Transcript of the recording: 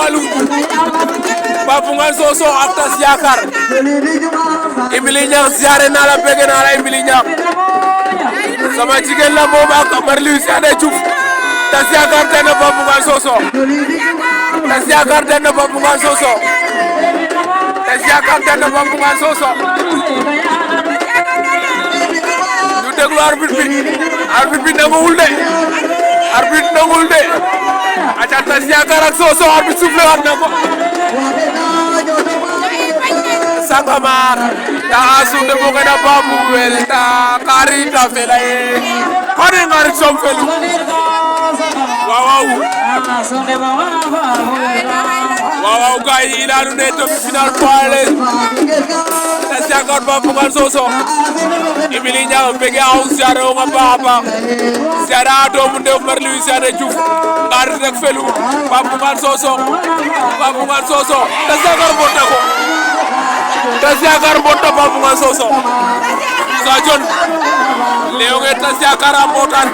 finalu Pape Ngoune Sokh ak Tas Yakar Ibili Niang ziare naa la bëgg naa la Ibili Niang sama jigéen la moom ak Marliou Sene Diouf Tas Yakar dana Pape Ngoune Sokh Tas Yakar dana Pape Ngoune Sokh Tas Yakar dana Pape Ngoune Sokh ñu déglu arbitre bi nanguwul de aca Tas Yakar ak Sokh arbitre soufflé waat na ko Sangomar ta asunde mo gëna babu wel ta kari ta felaye kari ngari som felu waaw gay ila nu ne to final poile Tas Yakar Pape Ngoune Sokh Ibili Niang bege aw ziaro nga baba ziara do mu ndew Marliou Sene Diouf ngari rek felu Pape Ngoune Sokh Tas Yakar botta ko Tas Yakar botta Pape Ngoune Sokh sa jon leew nge Tas Yakar a botan